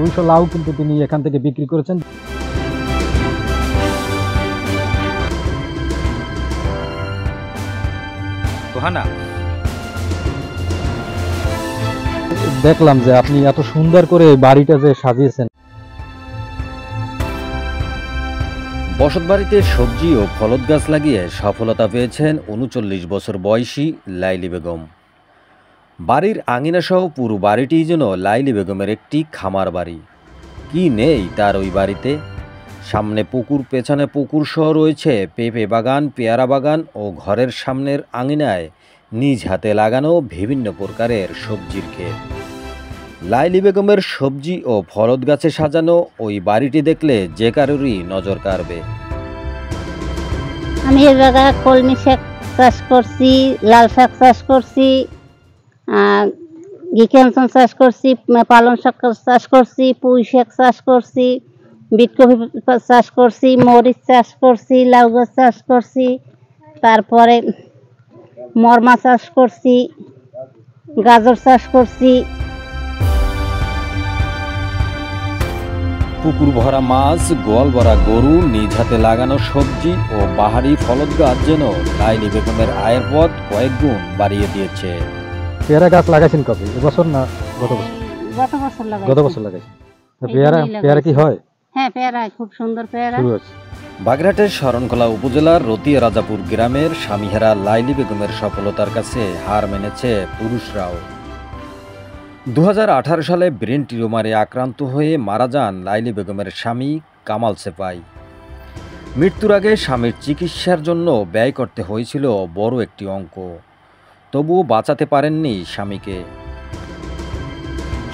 200 লাউ কিন্তু তিনি এখান থেকে বিক্রি করেছেন। দেখলাম যে আপনি এত সুন্দর করে বাড়িটা যে সাজিয়েছেন। বসতবাড়িতে সবজি ও ফলদ গাছ লাগিয়ে সফলতা পেয়েছেন 39 বছর বয়সী লাইলি বেগম। বাড়ির আঙিনাসহ পুরো বাড়িটি যেন লাইলি বেগমের একটি খামার বাড়ি। কি নেই তার ওই বাড়িতে? সামনে পুকুর, পেছনে পুকুর সহ রয়েছে পেঁপে বাগান, পেয়ারা বাগান ও ঘরের সামনের আঙিনায় নিজ হাতে লাগানো বিভিন্ন প্রকারের সবজির ক্ষেত। লাইলি বেগমের সবজি ও ফলদ গাছে সাজানো ওই বাড়িটি দেখলে যে কারোরই নজর কাড়বে। আমি এর জায়গায় কলমি শাক চাষ করছি, লাল শাক চাষ করছি, ঘিকেনসন চাষ করছি, পালং শাক চাষ করছি, পুঁই শাক চাষ করছি, বিটকপি চাষ করছি, মরিচ চাষ করছি, লাউ গাছ চাষ করছি, তারপরে মরমা চাষ করছি, গাজর চাষ করছি। পুকুর ভরা মাছ, গোয়াল ভরা গরু, নিজ হাতে লাগানো সবজি ও বাহারি ফলদ গাছ যেন লাইলি বেগমের আয়ের পথ কয়েক গুণ বাড়িয়ে দিয়েছে। পেয়ারা গাছ লাগাইছেন কবে? এবছর না গত বছর? গত বছর লাগাইছেন। পেয়ারা কি হয়? হ্যাঁ, পেয়ারা খুব সুন্দর পেয়ারা। বাগেরহাটের শরণখোলা উপজেলার রতিয়া রাজাপুর গ্রামের স্বামীহারা লাইলি বেগমের সফলতার কাছে হার মেনেছে পুরুষরাও। 2018 সালে ব্রেন টিউমারে আক্রান্ত হয়ে মারা যান লাইলি বেগমের স্বামী কামাল সেপাই। মৃত্যুর আগে স্বামীর চিকিৎসার জন্য ব্যয় করতে হয়েছিল বড় একটি অঙ্ক, তবুও বাঁচাতে পারেননি স্বামীকে।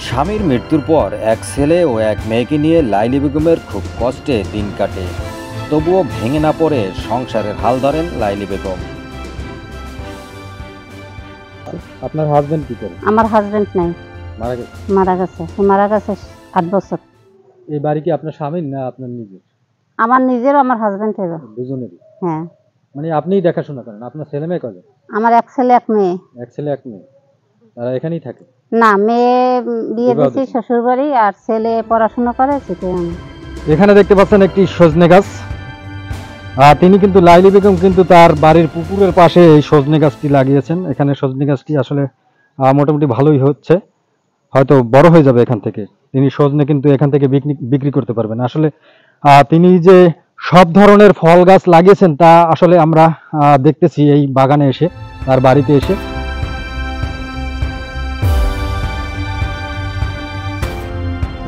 স্বামীর মৃত্যুর পর এক ছেলে ও এক মেয়েকে নিয়ে লাইলি বেগমের খুব কষ্টে দিন কাটে, তবুও ভেঙে না পড়ে সংসারের হাল ধরেন লাইলি বেগম। আপনার হাজবেন্ড কি করে? আমার হাজবেন্ড নাই, মারা গেছে 8 বছর। এই বাড়ি কি আপনার স্বামীর না আপনার নিজের? আমার নিজের, আমার হাজবেন্ডের, দুজনেরই। হ্যাঁ। মানে আপনিই দেখাশোনা করেন? আপনার ছেলে মেয়ে কজন? আমার এক ছেলে এক মেয়ে। এক ছেলে এক মেয়ে। তারা এখানেই থাকে? না, মেয়ে বিয়ে দিয়েছি শ্বশুর বাড়ি, আর ছেলে পড়াশোনা করে চিটাগাং। এখানে দেখতে পাচ্ছেন একটি সজনে গাছ। তিনি কিন্তু লাইলি বেগম কিন্তু তার বাড়ির পুকুরের পাশে এই সজনে গাছটি লাগিয়েছেন। এখানে সজনে গাছটি আসলে মোটামুটি ভালোই হচ্ছে, হয়তো বড় হয়ে যাবে এখান থেকে। তিনি সজনে কিন্তু এখান থেকে বিক্রি করতে পারবেন। আসলে তিনি যে সব ধরনের ফল গাছ লাগিয়েছেন তা আসলে আমরা দেখতেছি এই বাগানে এসে, তার বাড়িতে এসে।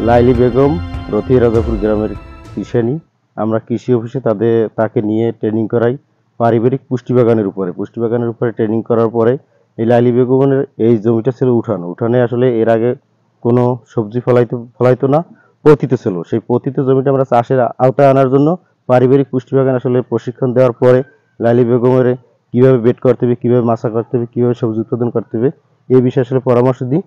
লাইলি বেগম রতিয়া রাজাপুর গ্রামের কৃষানী। আমরা কৃষি অফিসে তাকে নিয়ে ট্রেনিং করাই পারিবারিক পুষ্টি বাগানের উপরে ট্রেনিং করার পরে এই লাইলি বেগমের এই জমিটা ছিল উঠানে আসলে এর আগে কোনো সবজি ফলাইতো না, পতিত ছিল। সেই পতিত জমিটা আমরা চাষের আওতায় আনার জন্য পারিবারিক পুষ্টি বাগান আসলে প্রশিক্ষণ দেওয়ার পরে লাইলি বেগমের কীভাবে বেড করতে হবে, কীভাবে মাছা করতে হবে, কীভাবে সবজি উৎপাদন করতে হবে এই বিষয়ে আসলে পরামর্শ দিই।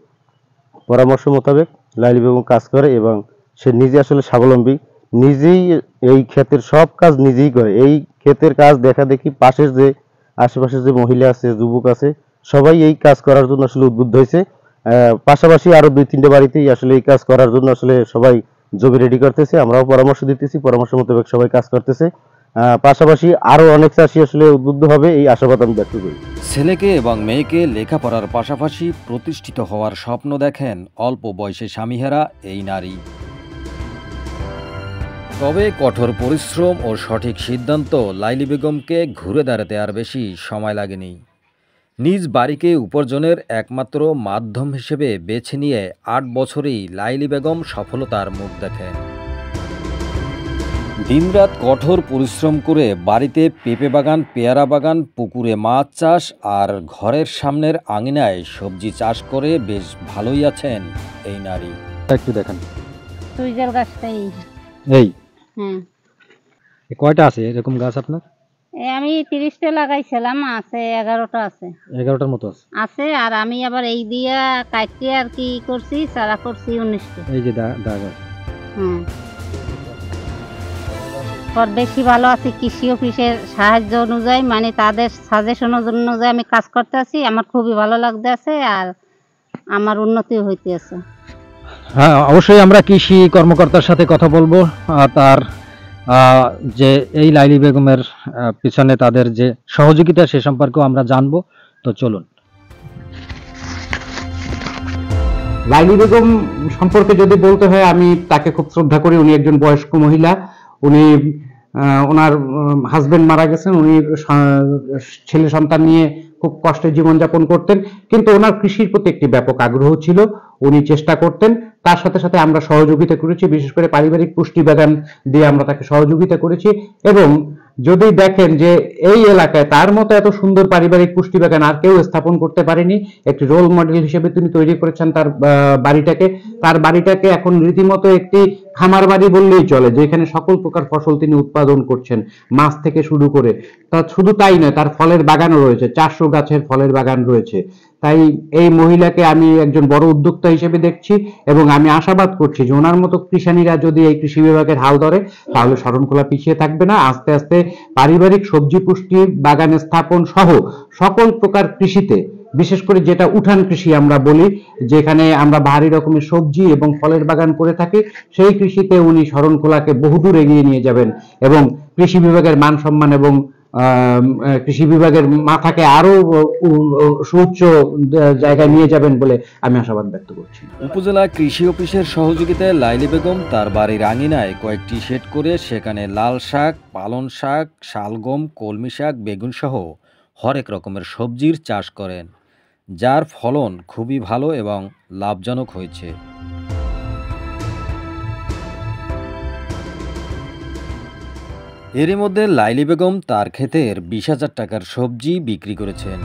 পরামর্শ মোতাবেক লাইলি বেগম কাজ করে এবং সে নিজে আসলে স্বাবলম্বী, নিজেই এই ক্ষেতের সব কাজ নিজেই করে। এই ক্ষেতের কাজ দেখা দেখি আশেপাশের যে মহিলা আছে, যুবক আছে, সবাই এই কাজ করার জন্য আসলে উদ্বুদ্ধ হয়েছে। পাশাপাশি আরো 2-3টে বাড়িতেই আসলে এই কাজ করার জন্য আসলে সবাই জমি রেডি করতেছে, আমরাও পরামর্শ দিতেছি, পরামর্শ মোতাবেক সবাই কাজ করতেছে। পাশাপাশি আরো অনেক চাষি আসলে উদ্বুদ্ধ হবে এই আশাবাদ আমি ব্যক্ত করি। ছেলেকে এবং মেয়েকে লেখাপড়ার পাশাপাশি প্রতিষ্ঠিত হওয়ার স্বপ্ন দেখেন অল্প বয়সে স্বামীহারা এই নারী। তবে কঠোর পরিশ্রম ও সঠিক সিদ্ধান্ত লাইলি বেগমকে ঘুরে দাঁড়াতে আর বেশি সময় লাগেনি। নিজ বাড়িকে উপার্জনের একমাত্র মাধ্যম হিসেবে বেছে নিয়ে 8 বছরেই লাইলি বেগম সফলতার মুখ দেখেন। দিনরাত কঠোর পরিশ্রম করে বাড়িতে পেঁপে বাগান, পেয়ারা বাগান, পুকুরে মাছ চাষ আর ঘরের সামনের আঙিনায় সবজি চাষ করে বেশ ভালোই আছেন এই নারী। একটু দেখেন সুইজার গাছটাই এই। হ্যাঁ। কয়টা আছে এরকম গাছ আপনার? আমি 30টা লাগাইছিলাম, আছে 11টা আছে। 11টার মতো আছে। আর আমি আবার এই দিয়া কাটতে আর কি করছি, চারা করছি 19টা। এই যে দাগ আছে। হ্যাঁ। বেশি ভালো আছি কৃষি অফিসের সাহায্য অনুযায়ী, মানে তাদের সাজেশন অনুযায়ী আমি কাজ করতে আছি। আমার খুবই ভালো লাগতে আছে আর আমার উন্নতি হইতে আছে। হ্যাঁ, অবশ্যই আমরা কৃষি কর্মকর্তার সাথে কথা বলবো। তার যে এই লাইলি বেগমের পিছনে তাদের যে সহযোগিতা সে সম্পর্কেও আমরা জানবো। তো চলুন। লাইলি বেগম সম্পর্কে যদি বলতে হয়, আমি তাকে খুব শ্রদ্ধা করি। উনি একজন বয়স্ক মহিলা। উনি ওনার হাজবেন্ড মারা গেছেন, উনি ছেলে সন্তান নিয়ে খুব কষ্টে জীবনযাপন করতেন, কিন্তু ওনার কৃষির প্রতি একটি ব্যাপক আগ্রহ ছিল। উনি চেষ্টা করতেন, তার সাথে সাথে আমরা সহযোগিতা করেছি, বিশেষ করে পারিবারিক পুষ্টি বাগান দিয়ে আমরা তাকে সহযোগিতা করেছি। এবং যদি দেখেন যে এই এলাকায় তার মতো এত সুন্দর পারিবারিক পুষ্টি বাগান আর কেউ স্থাপন করতে পারেনি, একটি রোল মডেল হিসেবে তিনি তৈরি করেছেন তার বাড়িটাকে। তার বাড়িটাকে এখন রীতিমতো একটি খামার বাড়ি বললেই চলে, যেখানে সকল প্রকার ফসল তিনি উৎপাদন করছেন, মাছ থেকে শুরু করে। তা শুধু তাই নয়, তার ফলের বাগানও রয়েছে, 400 গাছের ফলের বাগান রয়েছে। তাই এই মহিলাকে আমি একজন বড় উদ্যোক্তা হিসেবে দেখছি, এবং আমি আশাবাদ করছি যে ওনার মতো কৃষানীরা যদি এই কৃষি বিভাগের হাল ধরে, তাহলে শরণখোলা পিছিয়ে থাকবে না। আস্তে আস্তে পারিবারিক সবজি পুষ্টি বাগান স্থাপন সহ সকল প্রকার কৃষিতে, বিশেষ করে যেটা উঠান কৃষি আমরা বলি, যেখানে আমরা ভারী রকমের সবজি এবং ফলের বাগান করে থাকি, সেই কৃষিতে উনি শরণখোলাকে বহুদূর এগিয়ে নিয়ে যাবেন এবং কৃষি বিভাগের মান সম্মান এবং কৃষি বিভাগের মাথাকে আরো সুউচ্চ জায়গায় নিয়ে যাবেন বলে আমি আশাবাদ ব্যক্ত করছি। উপজেলা কৃষি অফিসের সহযোগিতায় লাইলি বেগম তার বাড়ির আঙিনায় কয়েকটি শেড করে সেখানে লাল শাক, পালং শাক, শালগম, কলমি শাক, বেগুন সহ হরেক রকমের সবজির চাষ করেন, যার ফলন খুবই ভালো এবং লাভজনক হয়েছে। এরই মধ্যে লাইলি বেগম তার ক্ষেতের 20,000 টাকার সবজি বিক্রি করেছেন।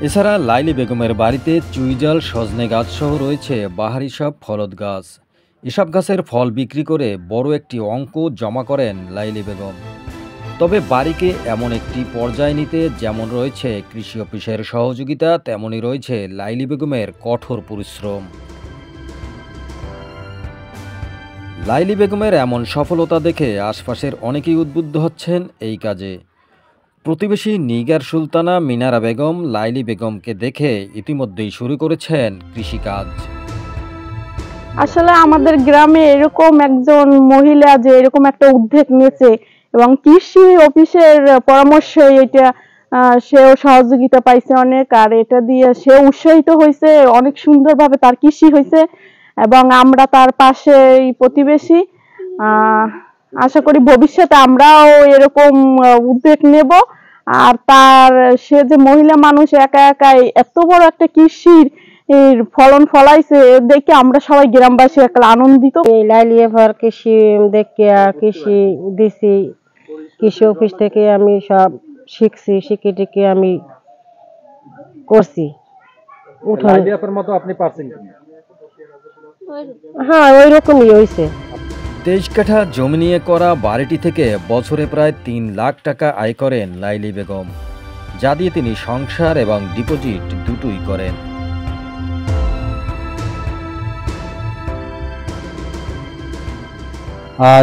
এছাড়া লাইলি বেগমের বাড়িতে চুইঝাল, সজনে গাছ সহ রয়েছে বাহারি সব ফলদ গাছ। এসব গাছের ফল বিক্রি করে বড় একটি অঙ্ক জমা করেন লাইলি বেগম। তবে বাড়িকে এমন একটি পর্যায়ে নিতে যেমন রয়েছে কৃষি অফিসের সহযোগিতা, তেমনই রয়েছে লাইলি বেগমের কঠোর পরিশ্রম। লাইলি বেগমের এমন সফলতা দেখে আশপাশের অনেকেই উদ্বুদ্ধ হচ্ছেন এই কাজে। প্রতিবেশী নিগার সুলতানা মিনারা বেগম লাইলি বেগমকে দেখে ইতিমধ্যেই শুরু করেছেন কৃষিকাজ। আসলে আমাদের গ্রামে এরকম একজন মহিলা যে এরকম একটা উদ্যোগ নিয়েছে এবং কৃষি অফিসের পরামর্শে এটা সেও সহযোগিতা পাইছে অনেক, আর এটা দিয়ে সে উৎসাহিত হয়েছে, অনেক সুন্দরভাবে তার কৃষি হয়েছে এবং আমরা তার পাশে প্রতিবেশী। আশা করি ভবিষ্যতে আমরাও এরকম উদ্যোগ নেব। আর তার সে যে মহিলা মানুষ একা একাই এত বড় একটা কৃষির ফলন ফলাইছে দেখে আমরা সবাই গ্রামবাসী একটা আনন্দিত। এই লাইলি এফার কৃষি দেখে কৃষি দিছি, কৃষি অফিস থেকে আমি সব শিখছি, শিখে টিকে আমি করছি। মতো আপনি পারছেন? হ্যাঁ, ওই রকমই হয়েছে। 23 কাঠা জমি নিয়ে করা বাড়িটি থেকে বছরে প্রায় 3 লাখ টাকা আয় করেন লাইলি বেগম, যা দিয়ে তিনি সংসার এবং ডিপোজিট দুটোই করেন।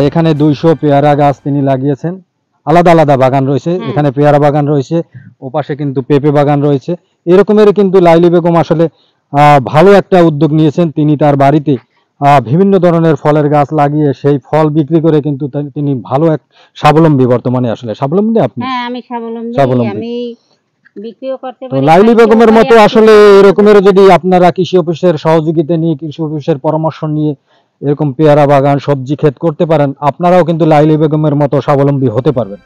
এখানে 200 পেয়ারা গাছ তিনি লাগিয়েছেন। আলাদা আলাদা বাগান রয়েছে, এখানে পেয়ারা বাগান রয়েছে, ওপাশে কিন্তু পেঁপে বাগান রয়েছে। এরকমের কিন্তু লাইলি বেগম আসলে ভালো একটা উদ্যোগ নিয়েছেন। তিনি তার বাড়িতে বিভিন্ন ধরনের ফলের গাছ লাগিয়ে সেই ফল বিক্রি করে কিন্তু তিনি ভালো এক স্বাবলম্বী, বর্তমানে আসলে স্বাবলম্বী। আপনি? হ্যাঁ, আমি স্বাবলম্বী, আমি বিক্রিও করতে পারি। লাইলি বেগমের মতো আসলে এরকমের যদি আপনারা কৃষি অফিসের সহযোগিতা নিয়ে, কৃষি অফিসের পরামর্শ নিয়ে এরকম পেয়ারা বাগান, সবজি ক্ষেত করতে পারেন, আপনারাও কিন্তু লাইলি বেগমের মতো স্বাবলম্বী হতে পারবেন।